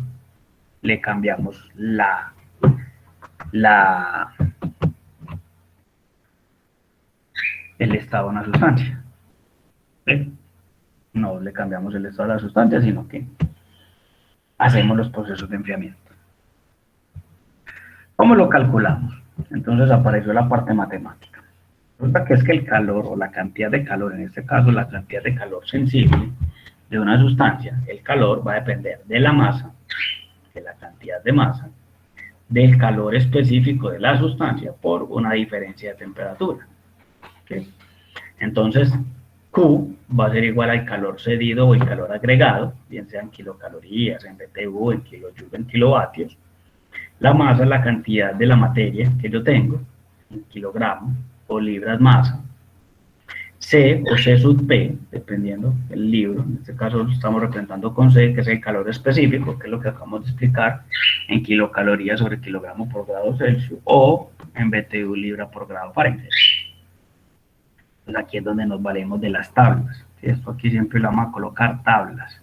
le cambiamos el estado de una sustancia. ¿Sí? No le cambiamos el estado de la sustancia, sino que hacemos los procesos de enfriamiento. ¿Cómo lo calculamos? Entonces apareció la parte matemática. Resulta que es que el calor o la cantidad de calor, en este caso la cantidad de calor sensible de una sustancia, el calor va a depender de la masa, de la cantidad de masa, del calor específico de la sustancia por una diferencia de temperatura. ¿Sí? Entonces, Q va a ser igual al calor cedido o el calor agregado, bien sea en kilocalorías, en BTU, en kilojoule, en kilovatios. La masa es la cantidad de la materia que yo tengo, en kilogramos o libras masa. C o C sub P, dependiendo del libro, en este caso lo estamos representando con C, que es el calor específico, que es lo que acabamos de explicar, en kilocalorías sobre kilogramo por grado Celsius, o en BTU libra por grado Fahrenheit. Entonces aquí es donde nos valemos de las tablas. ¿Sí? Esto aquí siempre lo vamos a colocar tablas.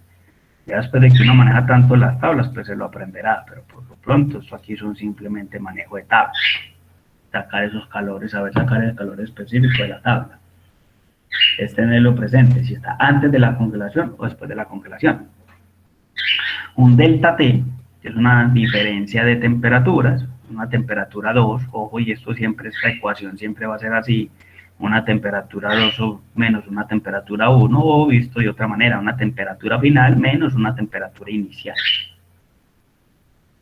Ya después de que uno maneja tanto las tablas, pues se lo aprenderá, pero por lo pronto esto aquí son simplemente manejo de tablas. Sacar esos calores, saber sacar el calor específico de la tabla. Es tenerlo presente, si está antes de la congelación o después de la congelación. Un delta T, que es una diferencia de temperaturas, una temperatura 2, ojo, y esto siempre, esta ecuación siempre va a ser así, una temperatura 2 o menos una temperatura 1, o visto de otra manera, una temperatura final menos una temperatura inicial.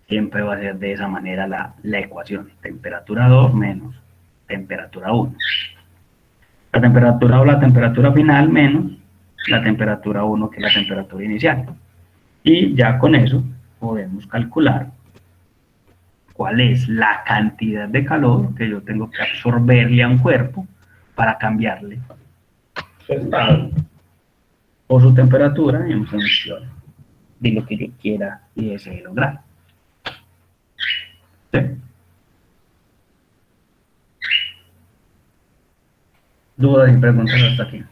Siempre va a ser de esa manera la ecuación, temperatura 2 menos temperatura 1. La temperatura o la temperatura final menos la temperatura 1, que es la temperatura inicial. Y ya con eso podemos calcular cuál es la cantidad de calor que yo tengo que absorberle a un cuerpo para cambiarle su estado o su temperatura en función de lo que yo quiera y desee lograr. ¿Sí? ¿Dudas y preguntas hasta aquí?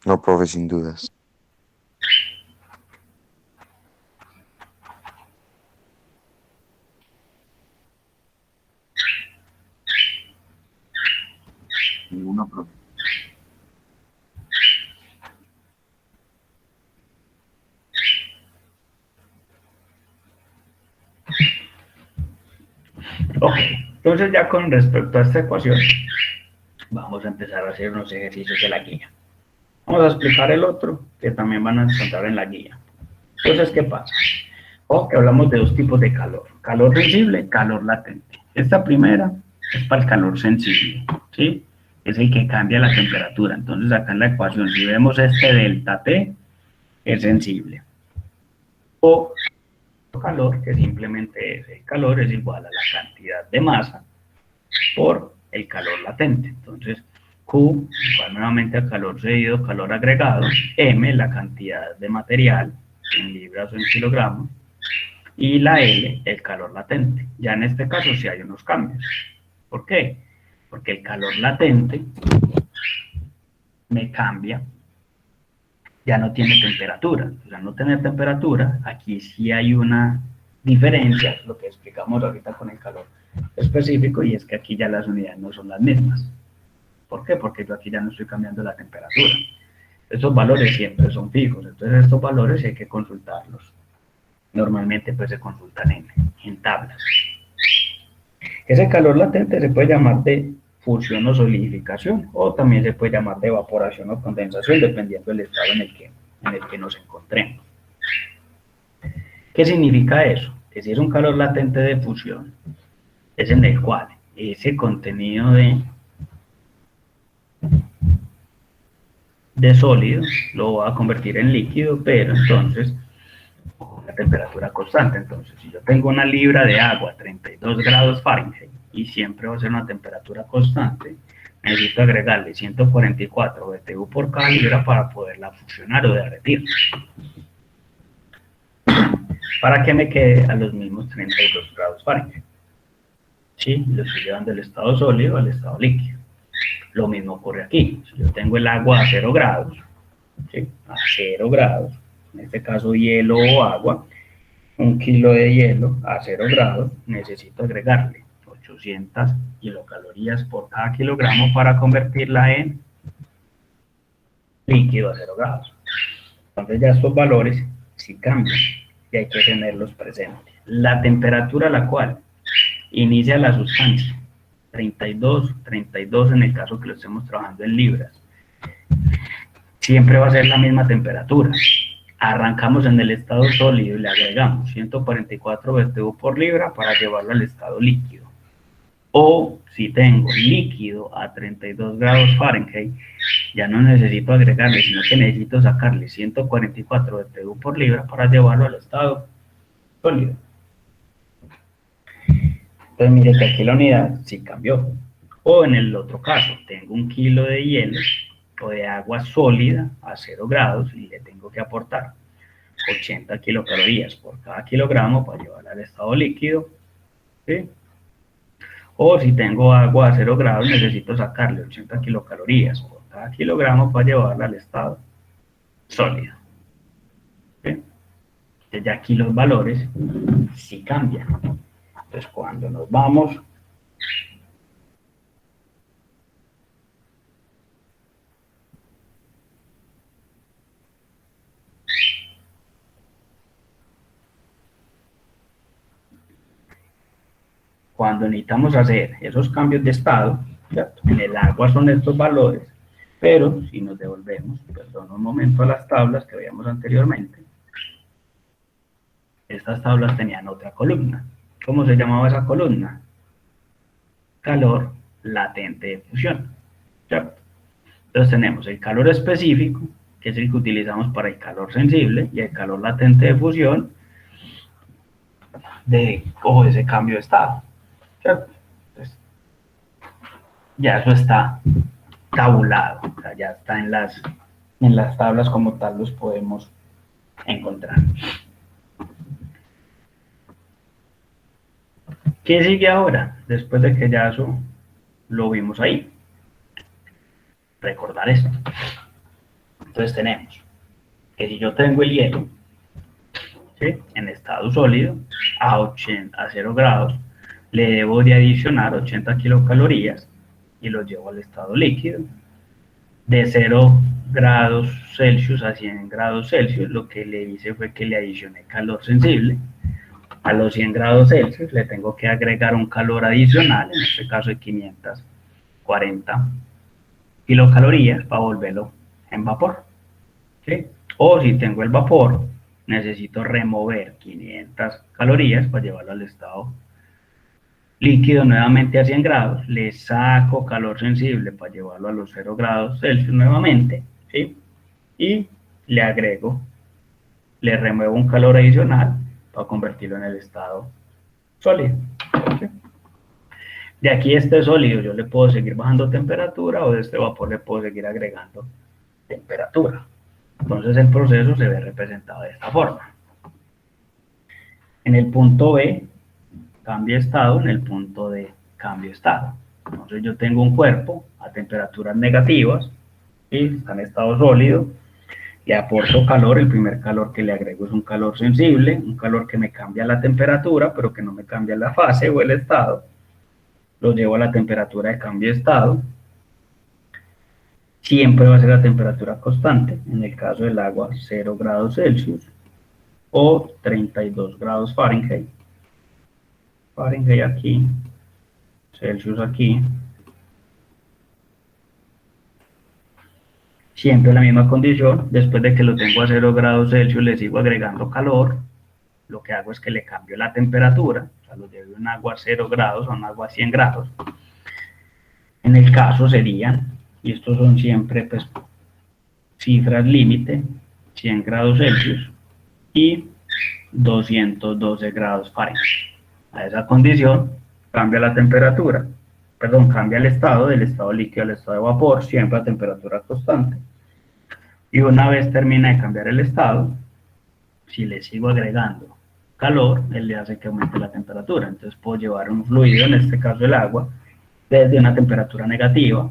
No, profe, sin dudas. Ninguna, profe. Ok, entonces ya con respecto a esta ecuación, vamos a empezar a hacer unos ejercicios de la guía. Vamos a explicar el otro, que también van a encontrar en la guía. Entonces, ¿qué pasa? Que hablamos de dos tipos de calor. Calor sensible, calor latente. Esta primera es para el calor sensible, ¿sí? Es el que cambia la temperatura. Entonces acá en la ecuación, si vemos este delta T, es sensible. O calor, que simplemente es el calor, es igual a la cantidad de masa por el calor latente. Entonces, Q igual nuevamente a calor cedido, calor agregado, M, la cantidad de material en libras o en kilogramos, y la L, el calor latente. Ya en este caso sí hay unos cambios. ¿Por qué? Porque el calor latente me cambia, ya no tiene temperatura. O sea, no tener temperatura, aquí sí hay una diferencia, lo que explicamos ahorita con el calor específico, y es que aquí ya las unidades no son las mismas. ¿Por qué? Porque yo aquí ya no estoy cambiando la temperatura. Estos valores siempre son fijos, entonces estos valores hay que consultarlos. Normalmente pues se consultan en tablas. Ese calor latente se puede llamar de fusión o solidificación, o también se puede llamar de evaporación o condensación, dependiendo del estado en el que nos encontremos. ¿Qué significa eso? Que si es un calor latente de fusión, es en el cual ese contenido de sólido lo va a convertir en líquido, pero entonces la temperatura constante. Entonces, si yo tengo una libra de agua a 32 grados Fahrenheit y siempre va a ser una temperatura constante, necesito agregarle 144 BTU por cada libra para poderla fusionar o derretir, para que me quede a los mismos 32 grados Fahrenheit. ¿Sí? Lo estoy llevando del estado sólido al estado líquido. Lo mismo ocurre aquí. Si yo tengo el agua a 0 grados, ¿sí? A 0 grados, en este caso hielo o agua, 1 kilo de hielo a 0 grados, necesito agregarle 800 kilocalorías por cada kilogramo para convertirla en líquido a 0 grados. Entonces ya estos valores sí cambian y hay que tenerlos presentes. La temperatura a la cual inicia la sustancia, 32 en el caso que lo estemos trabajando en libras, siempre va a ser la misma temperatura. Arrancamos en el estado sólido y le agregamos 144 BTU por libra para llevarlo al estado líquido. O si tengo líquido a 32 grados Fahrenheit, ya no necesito agregarle, sino que necesito sacarle 144 BTU por libra para llevarlo al estado sólido. Entonces mire que aquí la unidad sí cambió. O en el otro caso, tengo 1 kilo de hielo o de agua sólida a 0 grados y le tengo que aportar 80 kilocalorías por cada kilogramo para llevarla al estado líquido, ¿sí? O si tengo agua a 0 grados, necesito sacarle 80 kilocalorías por cada kilogramo para llevarla al estado sólido, ¿sí? Entonces ya aquí los valores sí cambian. Entonces cuando nos vamos cuando necesitamos hacer esos cambios de estado, ¿cierto? En el agua son estos valores, pero si nos devolvemos, perdón un momento, a las tablas que veíamos anteriormente, estas tablas tenían otra columna. ¿Cómo se llamaba esa columna? Calor latente de fusión, ¿cierto? Entonces tenemos el calor específico, que es el que utilizamos para el calor sensible, y el calor latente de fusión de ese cambio de estado, ¿cierto? Entonces, ya eso está tabulado, o sea, ya está en las tablas como tal los podemos encontrar. ¿Qué sigue ahora? Después de que ya eso lo vimos ahí. Recordar esto. Entonces tenemos que si yo tengo el hielo, ¿sí?, en estado sólido a 0 grados, le debo de adicionar 80 kilocalorías y lo llevo al estado líquido. De 0 grados Celsius a 100 grados Celsius, lo que le hice fue que le adicioné calor sensible. A los 100 grados Celsius le tengo que agregar un calor adicional, en este caso de 540 kilocalorías para volverlo en vapor, ¿sí? O si tengo el vapor, necesito remover 500 calorías para llevarlo al estado líquido nuevamente a 100 grados, le saco calor sensible para llevarlo a los 0 grados Celsius nuevamente, ¿sí? Y le agrego, le remuevo un calor adicional para convertirlo en el estado sólido. ¿Sí? De aquí este sólido yo le puedo seguir bajando temperatura o de este vapor le puedo seguir agregando temperatura. Entonces el proceso se ve representado de esta forma. En el punto B, cambia estado, en el punto D, cambio estado. Entonces yo tengo un cuerpo a temperaturas negativas, y está en estado sólido, le aporto calor, el primer calor que le agrego es un calor sensible, un calor que me cambia la temperatura, pero que no me cambia la fase o el estado. Lo llevo a la temperatura de cambio de estado. Siempre va a ser la temperatura constante, en el caso del agua 0 grados Celsius o 32 grados Fahrenheit. Fahrenheit aquí, Celsius aquí. Siempre la misma condición, después de que lo tengo a 0 grados Celsius le sigo agregando calor, lo que hago es que le cambio la temperatura, o sea, lo llevo de un agua a 0 grados a un agua a 100 grados. En el caso serían, y estos son siempre pues, cifras límite, 100 grados Celsius y 212 grados Fahrenheit. A esa condición cambia la temperatura, perdón, cambia el estado del estado líquido al estado de vapor, siempre a temperatura constante. Y una vez termina de cambiar el estado, si le sigo agregando calor, él le hace que aumente la temperatura. Entonces puedo llevar un fluido, en este caso el agua, desde una temperatura negativa,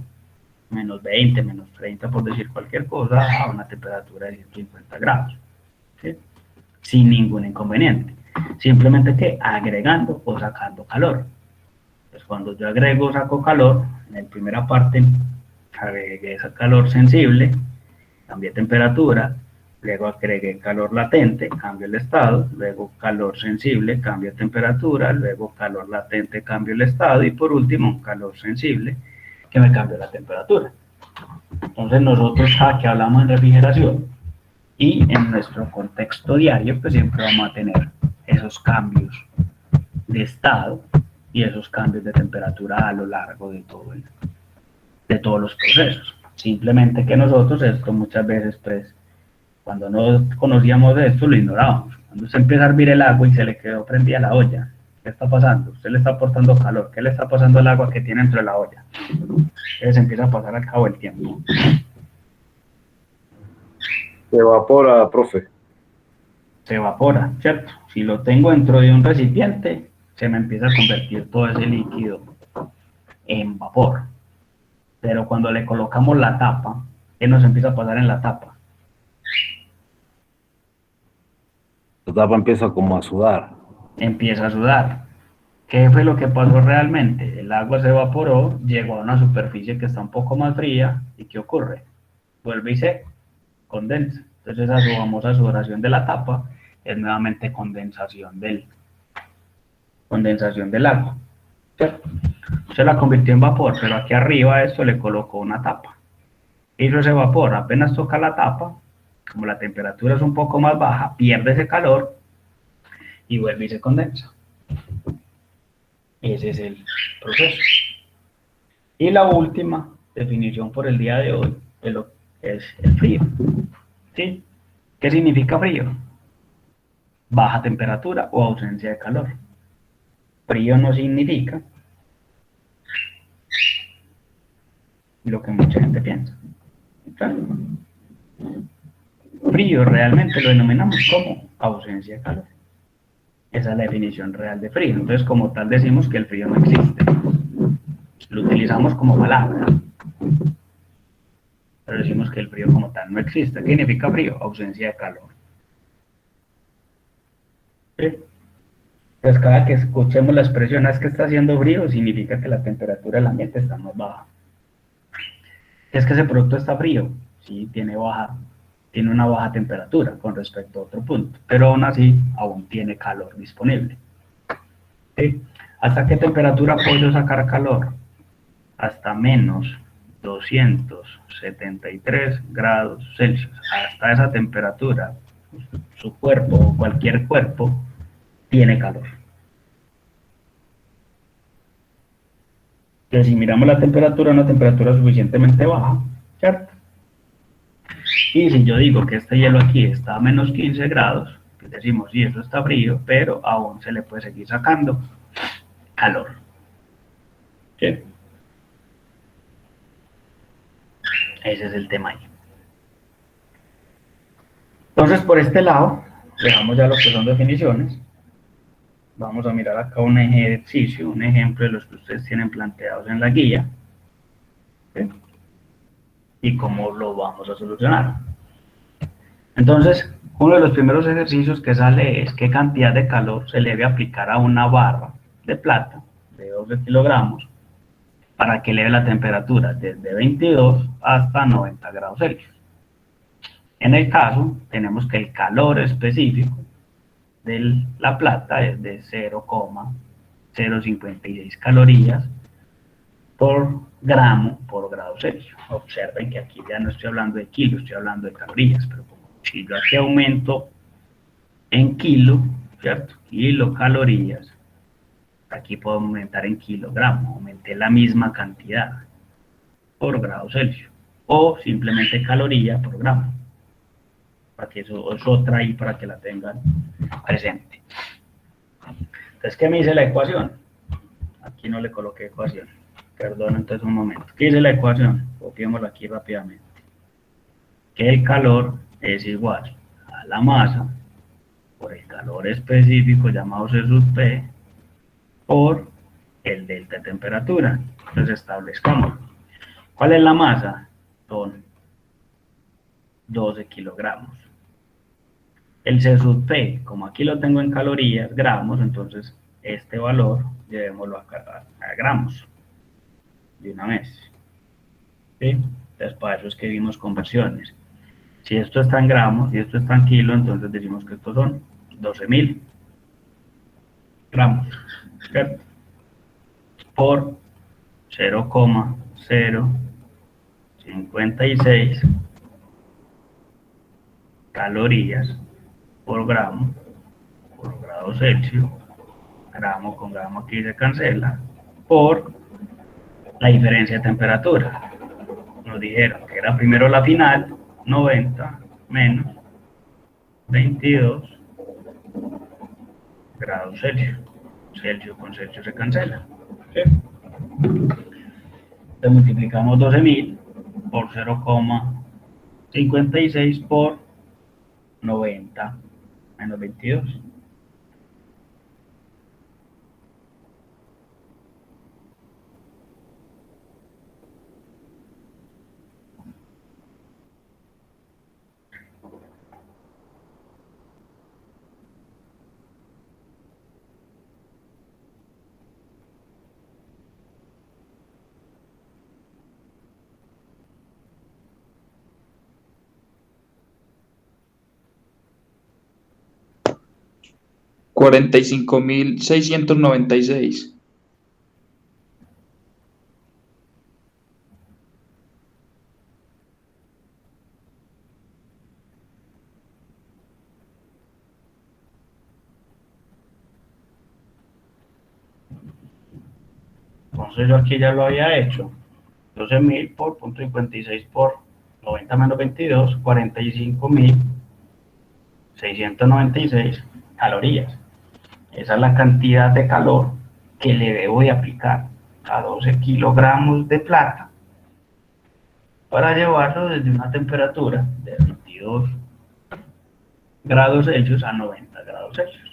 menos 20, menos 30, por decir cualquier cosa, a una temperatura de 150 grados, ¿sí? Sin ningún inconveniente. Simplemente que agregando o sacando calor. Pues cuando yo agrego o saco calor, en la primera parte agregué ese calor sensible, cambié temperatura, luego agregué calor latente, cambio el estado, luego calor sensible, cambio temperatura, luego calor latente, cambio el estado y por último un calor sensible que me cambia la temperatura. Entonces nosotros aquí hablamos en refrigeración y en nuestro contexto diario pues siempre vamos a tener esos cambios de estado y esos cambios de temperatura a lo largo de todos los procesos. Simplemente que nosotros esto muchas veces pues cuando no conocíamos de esto lo ignorábamos. Cuando se empieza a hervir el agua y se le quedó prendida la olla, ¿qué está pasando? Usted le está aportando calor, ¿qué le está pasando al agua que tiene dentro de la olla? Entonces empieza a pasar al cabo del tiempo. Se evapora, profe. Se evapora, ¿cierto? Si lo tengo dentro de un recipiente, se me empieza a convertir todo ese líquido en vapor. Pero cuando le colocamos la tapa, ¿qué nos empieza a pasar en la tapa? La tapa empieza como a sudar. Empieza a sudar. ¿Qué fue lo que pasó realmente? El agua se evaporó, llegó a una superficie que está un poco más fría, ¿y qué ocurre? Vuelve y se condensa. Entonces esa famosa sudoración de la tapa es nuevamente condensación del agua, ¿cierto? Se la convirtió en vapor, pero aquí arriba a esto le colocó una tapa. Hizo ese vapor, apenas toca la tapa, como la temperatura es un poco más baja, pierde ese calor y vuelve y se condensa. Ese es el proceso. Y la última definición por el día de hoy es el frío. ¿Sí? ¿Qué significa frío? Baja temperatura o ausencia de calor. Frío no significa lo que mucha gente piensa. Claro. Frío realmente lo denominamos como ausencia de calor. Esa es la definición real de frío. Entonces, como tal, decimos que el frío no existe. Lo utilizamos como palabra. Pero decimos que el frío como tal no existe. ¿Qué significa frío? Ausencia de calor. ¿Sí? Pues cada que escuchemos la expresión es que está haciendo frío, significa que la temperatura del ambiente está más baja. Es que ese producto está frío, sí, tiene una baja temperatura con respecto a otro punto, pero aún así aún tiene calor disponible. ¿Sí? ¿Hasta qué temperatura puedo sacar calor? Hasta menos 273 grados Celsius. Hasta esa temperatura, su cuerpo o cualquier cuerpo tiene calor. Entonces, si miramos la temperatura, una temperatura suficientemente baja, ¿cierto? Y si yo digo que este hielo aquí está a menos 15 grados, pues decimos, sí, eso está frío, pero aún se le puede seguir sacando calor. ¿Sí? Ese es el tema ahí. Entonces, por este lado, dejamos ya lo que son definiciones. Vamos a mirar acá un ejercicio, un ejemplo de los que ustedes tienen planteados en la guía. ¿Sí? Y cómo lo vamos a solucionar. Entonces, uno de los primeros ejercicios que sale es qué cantidad de calor se le debe aplicar a una barra de plata de 12 kilogramos para que eleve la temperatura desde 22 hasta 90 grados Celsius. En el caso, tenemos que el calor específico de la plata es de 0,056 calorías por gramo por grado Celsius. Observen que aquí ya no estoy hablando de kilos, estoy hablando de calorías, pero como si yo aquí aumento en kilo, ¿cierto? Kilocalorías, aquí puedo aumentar en kilogramos, aumenté la misma cantidad por grado Celsius, o simplemente caloría por gramo, para que eso es otra ahí para que la tengan presente. Entonces, ¿qué me dice la ecuación? Aquí no le coloqué ecuación. Perdón, entonces un momento. ¿Qué dice la ecuación? Copiémosla aquí rápidamente. Que el calor es igual a la masa por el calor específico llamado C sub P por el delta de temperatura. Entonces establezcamos. ¿Cuál es la masa? Son 12 kilogramos. El C sub P, como aquí lo tengo en calorías, gramos, entonces este valor llevémoslo a gramos de una vez. ¿Sí? Entonces para eso es que vimos conversiones. Si esto está en gramos y esto está en kilos, entonces decimos que estos son 12.000 gramos, ¿cierto? Por 0,056 calorías por gramo por grado Celsius, gramo con gramo aquí se cancela, por la diferencia de temperatura. Nos dijeron que era primero la final, 90 menos 22 grados Celsius. Celsius con Celsius se cancela. ¿Sí? Entonces multiplicamos 12.000 por 0,56 por 90 menos 22. Cuarenta y 45.696. Entonces yo aquí ya lo había hecho. 12.000 por 0,56 por 90 menos 22, 45.696 calorías. Esa es la cantidad de calor que le debo de aplicar a 12 kilogramos de plata para llevarlo desde una temperatura de 22 grados Celsius a 90 grados Celsius.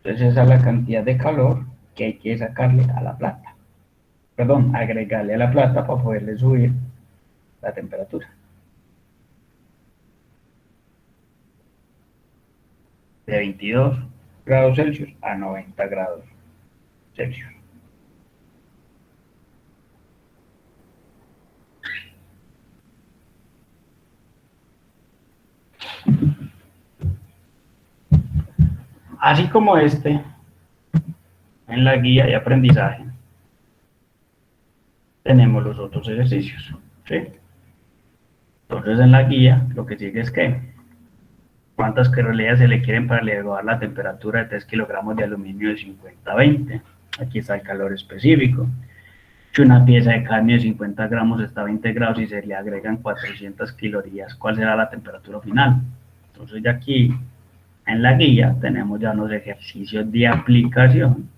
Entonces esa es la cantidad de calor que hay que sacarle a la plata. Perdón, agregarle a la plata para poderle subir la temperatura. De 22 grados Celsius a 90 grados Celsius. así como este, en la guía de aprendizaje, tenemos los otros ejercicios, ¿sí? Entonces en la guía lo que sigue es que cuántas calorías se le quieren para elevar la temperatura de 3 kilogramos de aluminio de 50 a 20. Aquí está el calor específico. Si una pieza de cadmio de 50 gramos está a 20 grados y se le agregan 400 calorías, ¿cuál será la temperatura final? Entonces ya aquí en la guía tenemos ya unos ejercicios de aplicación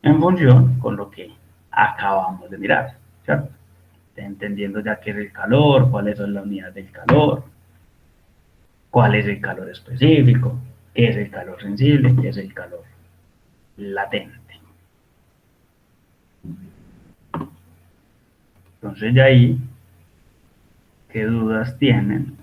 en función con lo que acabamos de mirar, ¿cierto? Entendiendo ya qué es el calor, cuáles son las unidades del calor, cuál es el calor específico, qué es el calor sensible, qué es el calor latente. Entonces ya ahí, ¿qué dudas tienen